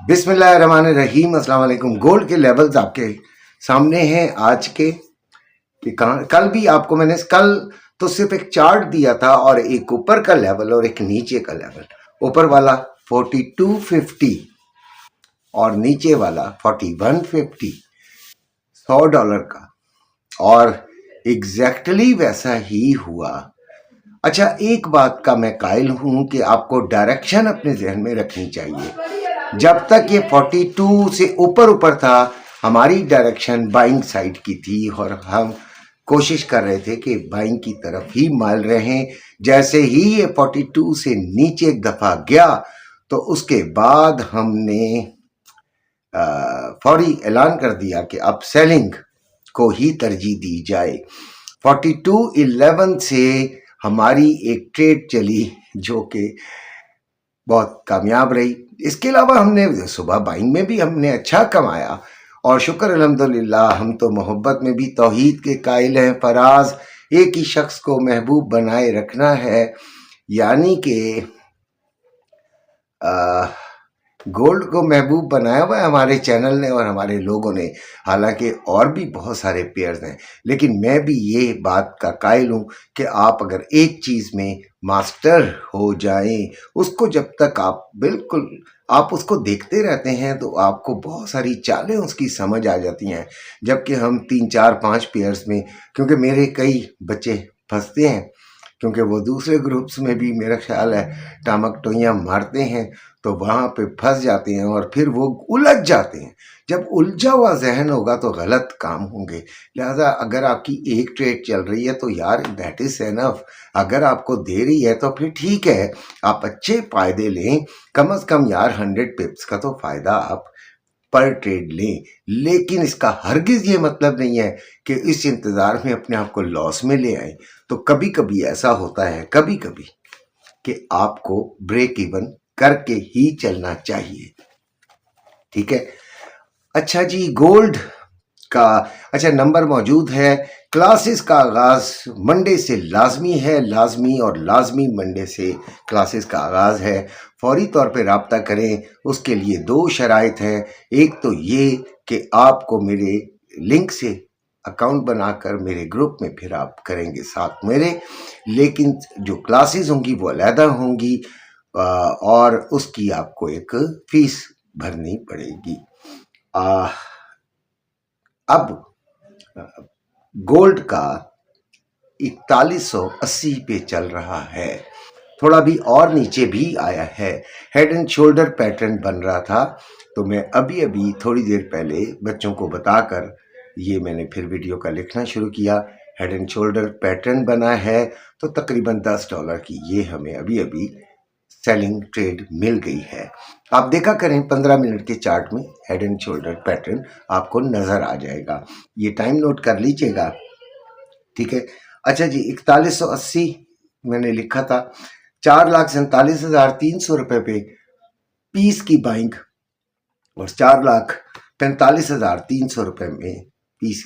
बिस्मिल्लाहिर्रहमानिर्रहीम। अस्सलाम वालेकुम। गोल्ड के लेवल्स आपके सामने हैं आज के कि कल भी आपको मैंने कल तो सिर्फ एक चार्ट दिया था और एक ऊपर का लेवल और एक नीचे का लेवल। ऊपर वाला 4250 और नीचे वाला 4150, $100 का, और एग्जैक्टली वैसा ही हुआ। अच्छा, एक बात का मैं कायल हूं कि आपको डायरेक्शन अपने जहन में रखनी चाहिए। जब तक ये 42 से ऊपर ऊपर था, हमारी डायरेक्शन बाइंग साइड की थी और हम कोशिश कर रहे थे कि बाइंग की तरफ ही माल रहें। जैसे ही ये 42 से नीचे एक दफा गया तो उसके बाद हमने फौरी ऐलान कर दिया कि अब सेलिंग को ही तरजीह दी जाए। 4211 से हमारी एक ट्रेड चली जो कि बहुत कामयाब रही। इसके अलावा हमने सुबह बाइंग में भी हमने अच्छा कमाया और शुक्र अल्हम्दुलिल्लाह। हम तो मोहब्बत में भी तौहीद के कायल हैं। फराज, एक ही शख्स को महबूब बनाए रखना है, यानी कि गोल्ड को महबूब बनाया हुआ है हमारे चैनल ने और हमारे लोगों ने। हालांकि और भी बहुत सारे पेयर्स हैं, लेकिन मैं भी ये बात का कायल हूँ कि आप अगर एक चीज़ में मास्टर हो जाएं, उसको जब तक आप उसको देखते रहते हैं तो आपको बहुत सारी चालें उसकी समझ आ जाती हैं। जबकि हम 3 4 5 पेयर्स में, क्योंकि मेरे कई बच्चे फंसते हैं, क्योंकि वो दूसरे ग्रुप्स में भी मेरा ख्याल है टामक टोइयाँ मारते हैं, तो वहाँ पे फंस जाते हैं और फिर वो उलझ जाते हैं। जब उलझा हुआ जहन होगा तो गलत काम होंगे। लिहाजा अगर आपकी एक ट्रेड चल रही है तो यार दैट इज़ एनफ। अगर आपको दे रही है तो फिर ठीक है, आप अच्छे फ़ायदे लें। कम अज़ कम यार 100 पिप्स का तो फ़ायदा आप पर ट्रेड लें। लेकिन इसका हरगिज़ ये मतलब नहीं है कि इस इंतज़ार में अपने आप को लॉस में ले आए। तो कभी कभी ऐसा होता है, कभी कभी, कि आपको ब्रेक इवन करके ही चलना चाहिए। ठीक है। अच्छा जी, गोल्ड का अच्छा नंबर मौजूद है। क्लासेस का आगाज़ मंडे से लाजमी है, लाजमी और लाजमी मंडे से क्लासेस का आगाज़ है। फौरी तौर पे रब्ता करें। उसके लिए 2 शराइत हैं। एक तो ये कि आपको मेरे लिंक से अकाउंट बनाकर मेरे ग्रुप में फिर आप करेंगे साथ मेरे, लेकिन जो क्लासेस होंगी वो अलहदा होंगी और उसकी आपको एक फ़ीस भरनी पड़ेगी। अब गोल्ड का 4180 पे चल रहा है। थोड़ा भी और नीचे भी आया है। हेड एंड शोल्डर पैटर्न बन रहा था, तो मैं अभी थोड़ी देर पहले बच्चों को बताकर ये मैंने फिर वीडियो का लिखना शुरू किया। हेड एंड शोल्डर पैटर्न बना है, तो तकरीबन $10 की ये हमें अभी सेलिंग ट्रेड मिल गई है। आप देखा करें 15 मिनट के चार्ट में हेड एंड शोल्डर पैटर्न आपको नज़र आ जाएगा। ये टाइम नोट कर लीजिएगा। ठीक है। अच्छा जी, 4180 मैंने लिखा था। 4,47,300 रुपये पे पीस की बाइंग और 4,45,300 रुपये में पीस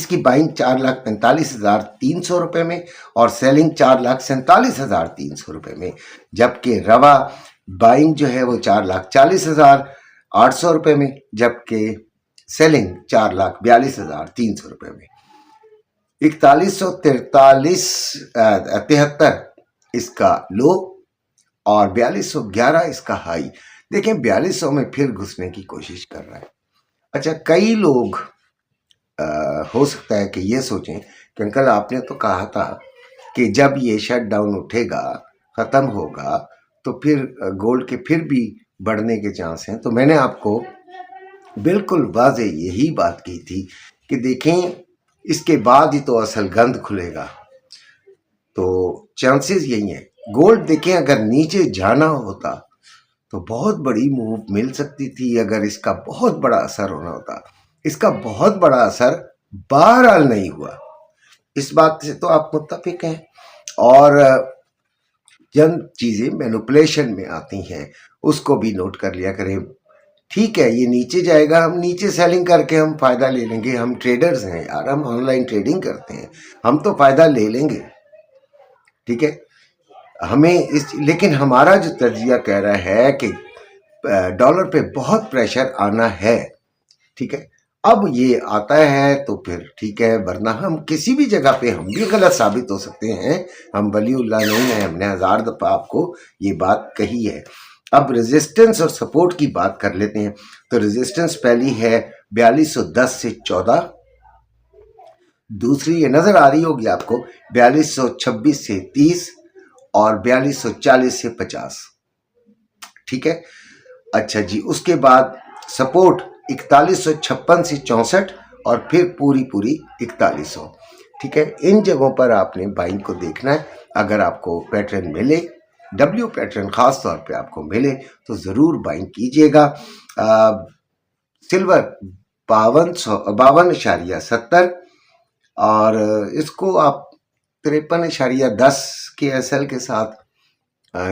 की बाइंग 4,45,300 रुपये में और सेलिंग 4,47,300 रुपये में। जबकि रवा बाइंग जो है वो 4,40,800 रुपये में, जबकि सेलिंग 4,42,300 रुपये में। 41,43 इसका लो और 4211 इसका हाई। देखें 4200 में फिर घुसने की कोशिश कर रहा है। अच्छा, कई लोग हो सकता है कि ये सोचें कि अंकल आपने तो कहा था कि जब ये शट डाउन उठेगा, ख़त्म होगा, तो फिर गोल्ड के फिर भी बढ़ने के चांस हैं। तो मैंने आपको बिल्कुल वाज़े यही बात की थी कि देखें इसके बाद ही तो असल गंद खुलेगा। तो चांसेस यही हैं। गोल्ड देखें अगर नीचे जाना होता तो बहुत बड़ी मूव मिल सकती थी, अगर इसका बहुत बड़ा असर होना होता। इसका बहुत बड़ा असर बहरहाल नहीं हुआ। इस बात से तो आप मुत्तफिक हैं। और चंद चीज़ें मैनिपुलेशन में आती हैं, उसको भी नोट कर लिया करें। ठीक है, ये नीचे जाएगा, हम नीचे सेलिंग करके हम फ़ायदा ले लेंगे। हम ट्रेडर्स हैं यार, हम ऑनलाइन ट्रेडिंग करते हैं, हम तो फ़ायदा ले लेंगे। ठीक है, हमें लेकिन हमारा जो तजिया कह रहा है कि डॉलर पे बहुत प्रेशर आना है, ठीक है। अब ये आता है तो फिर ठीक है, वरना हम किसी भी जगह पे हम भी गलत साबित हो सकते हैं। हम वलीउल्लाह नहीं है, हमने 1000 दफा आपको ये बात कही है। अब रेजिस्टेंस और सपोर्ट की बात कर लेते हैं। तो रेजिस्टेंस पहली है 4210 से 14, दूसरी ये नजर आ रही होगी आपको 4226 से 30 और 4240 से 50, ठीक है। अच्छा जी, उसके बाद सपोर्ट 4156 से 64 और फिर पूरी 4100, ठीक है। इन जगहों पर आपने बाइंग को देखना है। अगर आपको पैटर्न मिले, डब्ल्यू पैटर्न खास तौर पे आपको मिले तो ज़रूर बाइंग कीजिएगा। सिल्वर 52.70 और इसको आप 53.10 के एसएल के साथ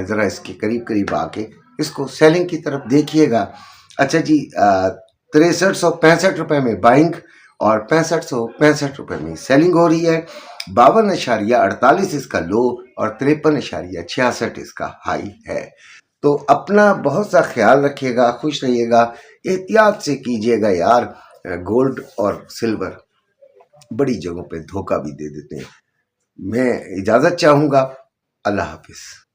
ज़रा इसके करीब करीब आके इसको सेलिंग की तरफ देखिएगा। अच्छा जी, 6365 में बाइंग और 6565 रुपये में सेलिंग हो रही है। 52.48 इसका लो और 53.66 इसका हाई है। तो अपना बहुत सा ख्याल रखिएगा, खुश रहिएगा, एहतियात से कीजिएगा यार। गोल्ड और सिल्वर बड़ी जगहों पे धोखा भी दे देते हैं। मैं इजाज़त चाहूँगा। अल्लाह हाफिज़।